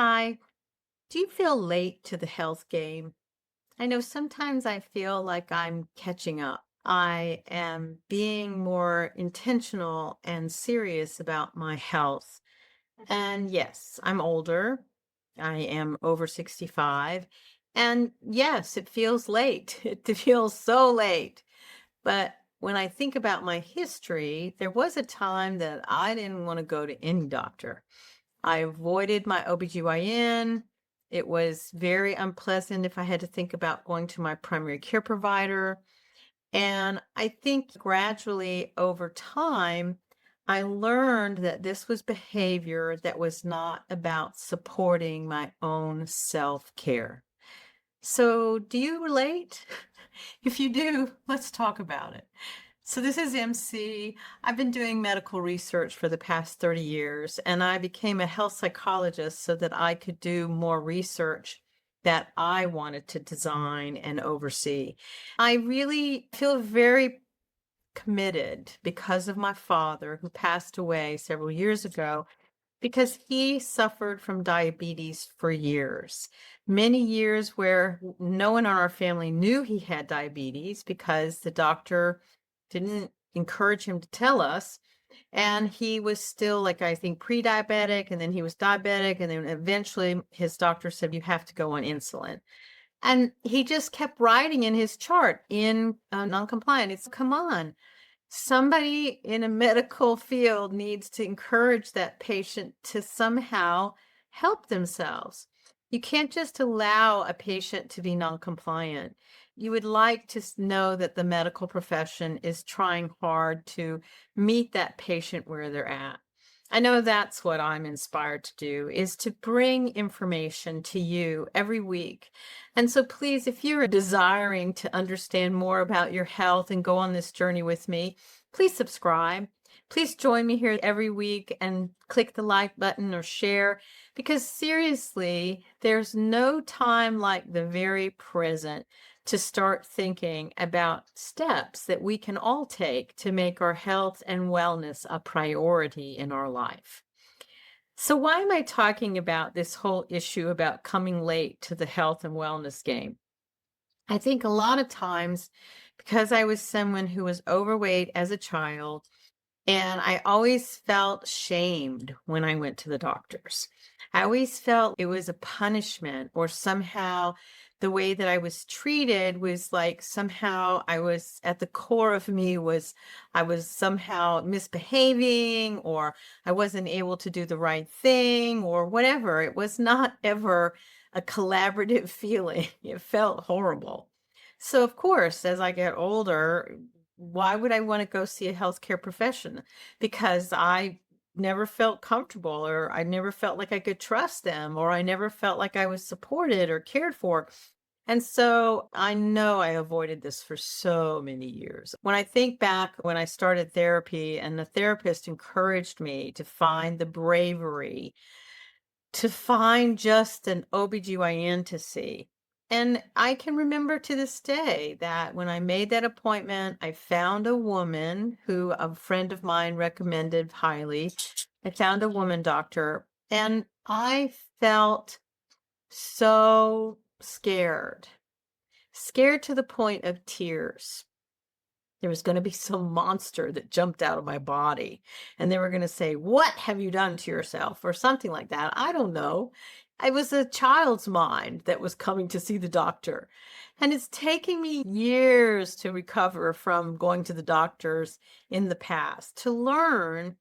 Hi, do you feel late to the health game? I know sometimes I feel like I'm catching up. I am being more intentional and serious about my health. And yes, I'm older. I am over 65. And yes, it feels late. It feels so late. But when I think about my history, there was a time that I didn't want to go to any doctor. I avoided my OBGYN. It was very unpleasant if I had to think about going to my primary care provider. And I think gradually over time, I learned that this was behavior that was not about supporting my own self care. So, do you relate? If you do, let's talk about it. So this is MC. I've been doing medical research for the past 30 years, and I became a health psychologist so that I could do more research that I wanted to design and oversee. I really feel very committed because of my father, who passed away several years ago, because he suffered from diabetes for years, many years where no one in our family knew he had diabetes because the doctor didn't encourage him to tell us. And he was still, like, I think, pre-diabetic, and then he was diabetic, and then eventually his doctor said, you have to go on insulin. And he just kept writing in his chart in non-compliant. It's, come on, somebody in a medical field needs to encourage that patient to somehow help themselves. You can't just allow a patient to be non-compliant. You would like to know that the medical profession is trying hard to meet that patient where they're at. I know that's what I'm inspired to do, is to bring information to you every week. And so please, if you're desiring to understand more about your health and go on this journey with me, please subscribe. Please join me here every week and click the like button or share, because seriously, there's no time like the very present to start thinking about steps that we can all take to make our health and wellness a priority in our life. So, why am I talking about this whole issue about coming late to the health and wellness game? I think a lot of times, because I was someone who was overweight as a child, and I always felt shamed when I went to the doctors. I always felt it was a punishment, or somehow the way that I was treated was like somehow I was, at the core of me, was I was somehow misbehaving, or I wasn't able to do the right thing, or whatever. It was not ever a collaborative feeling. It felt horrible. So, of course, as I get older, why would I want to go see a healthcare profession? Because I never felt comfortable, or I never felt like I could trust them, or I never felt like I was supported or cared for. And so I know I avoided this for so many years. When I think back when I started therapy and the therapist encouraged me to find the bravery to find just an OBGYN to see. And I can remember to this day that when I made that appointment, I found a woman who a friend of mine recommended highly. I found a woman doctor, and I felt so scared to the point of tears. There was going to be some monster that jumped out of my body, and they were going to say, "What have you done to yourself?" or something like that. I don't know. I was a child's mind that was coming to see the doctor. And it's taking me years to recover from going to the doctors in the past, to learn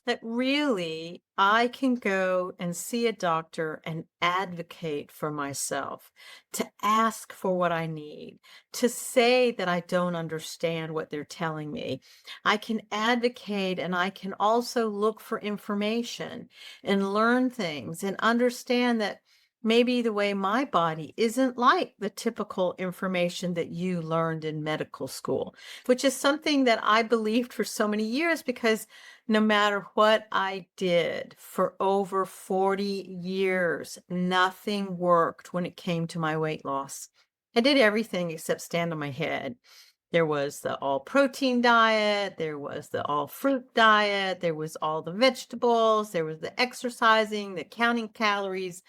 that really I can go and see a doctor and advocate for myself, to ask for what I need, to say that I don't understand what they're telling me. I can advocate, and I can also look for information and learn things and understand that maybe the way my body isn't like the typical information that you learned in medical school, which is something that I believed for so many years, because no matter what I did for over 40 years, nothing worked when it came to my weight loss. I did everything except stand on my head. There was the all protein diet, there was the all fruit diet, there was all the vegetables, there was the exercising, the counting calories,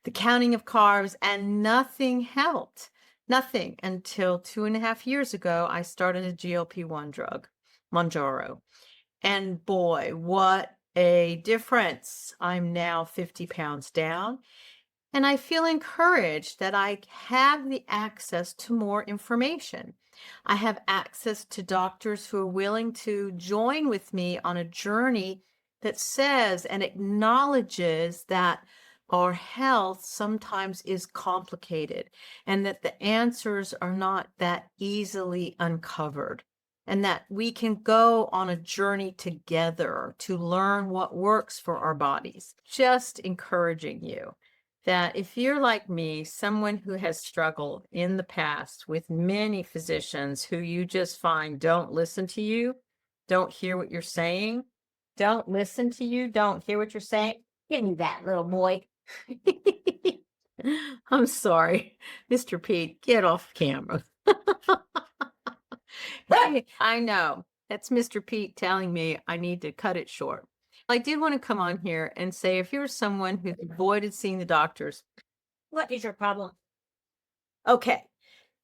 the counting of carbs, and nothing helped. Nothing until 2.5 years ago, I started a GLP-1 drug, Monjaro. And boy, what a difference. I'm now 50 pounds down. And I feel encouraged that I have the access to more information. I have access to doctors who are willing to join with me on a journey that says and acknowledges that our health sometimes is complicated and that the answers are not that easily uncovered. And that we can go on a journey together to learn what works for our bodies. Just encouraging you that if you're like me, someone who has struggled in the past with many physicians who you just find don't listen to you, don't hear what you're saying, don't listen to you, don't hear what you're saying. Give me that, little boy. I'm sorry, Mr. Pete, get off camera. I know. That's Mr. Pete telling me I need to cut it short. I did want to come on here and say if you're someone who's avoided seeing the doctors, what is your problem? Okay.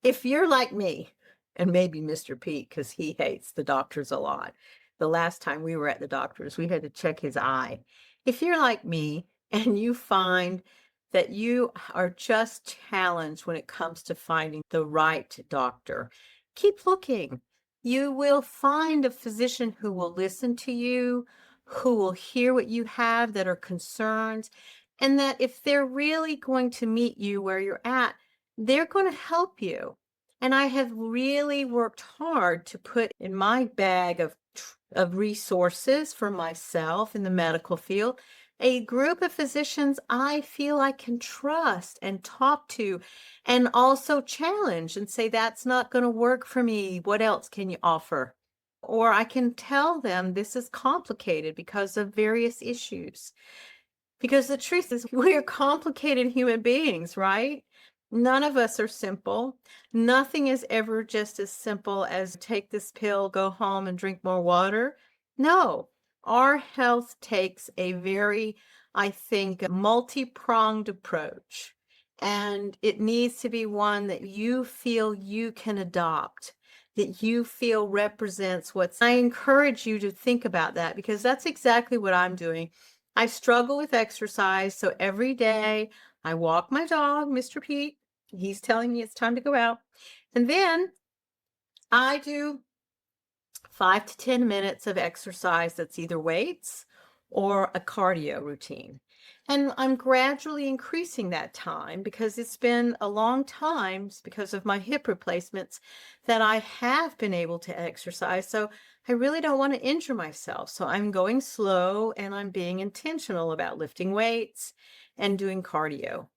If you're like me, and maybe Mr. Pete, because he hates the doctors a lot. The last time we were at the doctor's, we had to check his eye. If you're like me and you find that you are just challenged when it comes to finding the right doctor, keep looking. You will find a physician who will listen to you, who will hear what you have that are concerns, and that if they're really going to meet you where you're at, they're going to help you. And I have really worked hard to put in my bag of resources for myself in the medical field a group of physicians I feel I can trust and talk to and also challenge and say, that's not going to work for me. What else can you offer? Or I can tell them this is complicated because of various issues. Because the truth is, we are complicated human beings, right? None of us are simple. Nothing is ever just as simple as take this pill, go home, and drink more water. No, our health takes a very, I think, multi-pronged approach. And it needs to be one that you feel you can adopt, that you feel represents what's. I encourage you to think about that because that's exactly what I'm doing. I struggle with exercise, so every day I walk my dog, Mr. Pete. He's telling me it's time to go out. And then I do 5 to 10 minutes of exercise that's either weights or a cardio routine. And I'm gradually increasing that time because it's been a long time because of my hip replacements that I have been able to exercise. So I really don't want to injure myself. So I'm going slow and I'm being intentional about lifting weights and doing cardio.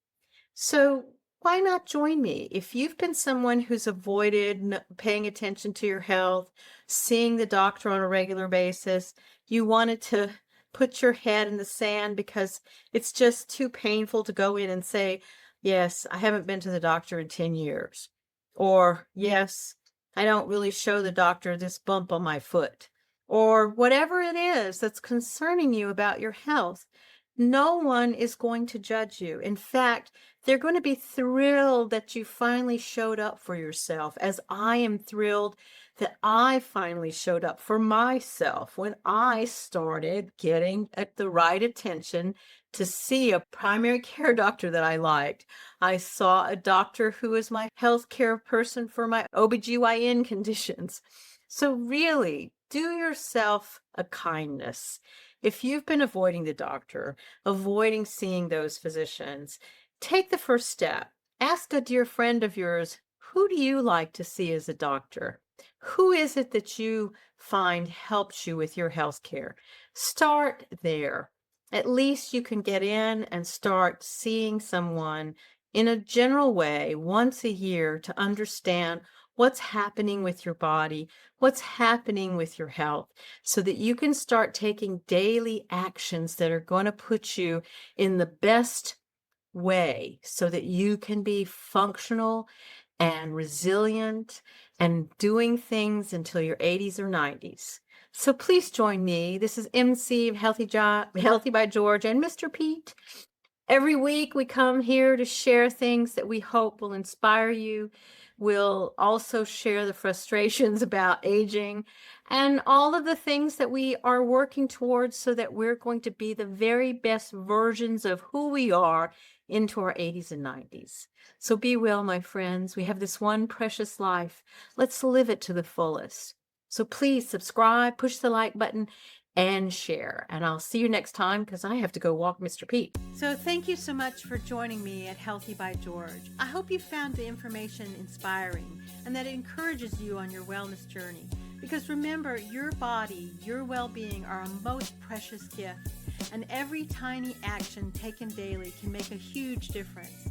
So why not join me? If you've been someone who's avoided paying attention to your health, seeing the doctor on a regular basis, you wanted to put your head in the sand because it's just too painful to go in and say, yes, I haven't been to the doctor in 10 years. Or, yes, I don't really show the doctor this bump on my foot. Or whatever it is that's concerning you about your health. No one is going to judge you. In fact, they're going to be thrilled that you finally showed up for yourself, as I am thrilled that I finally showed up for myself when I started getting at the right attention to see a primary care doctor that I liked. I saw a doctor who was my healthcare person for my OBGYN conditions. So really, do yourself a kindness. If you've been avoiding the doctor, avoiding seeing those physicians, take the first step. Ask a dear friend of yours, who do you like to see as a doctor? Who is it that you find helps you with your health care? Start there. At least you can get in and start seeing someone in a general way once a year to understand what's happening with your body, what's happening with your health, so that you can start taking daily actions that are going to put you in the best way so that you can be functional and resilient and doing things until your 80s or 90s. So please join me. This is MC of Healthy by George and Mr. Pete. Every week we come here to share things that we hope will inspire you. We'll also share the frustrations about aging and all of the things that we are working towards so that we're going to be the very best versions of who we are into our 80s and 90s. So be well, my friends. We have this one precious life. Let's live it to the fullest. So please subscribe, push the like button, and share. And I'll see you next time because I have to go walk Mr. Pete. So thank you so much for joining me at Healthy by George. I hope you found the information inspiring and that it encourages you on your wellness journey. Because remember, your body, your well-being are a most precious gift, and every tiny action taken daily can make a huge difference.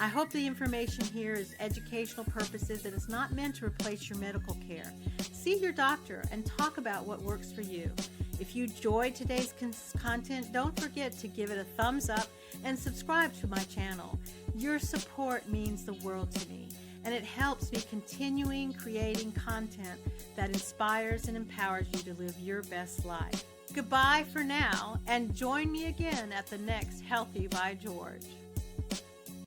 I hope the information here is educational purposes and is not meant to replace your medical care. See your doctor and talk about what works for you. If you enjoyed today's content, don't forget to give it a thumbs up and subscribe to my channel. Your support means the world to me, and it helps me continuing creating content that inspires and empowers you to live your best life. Goodbye for now, and join me again at the next Healthy by George.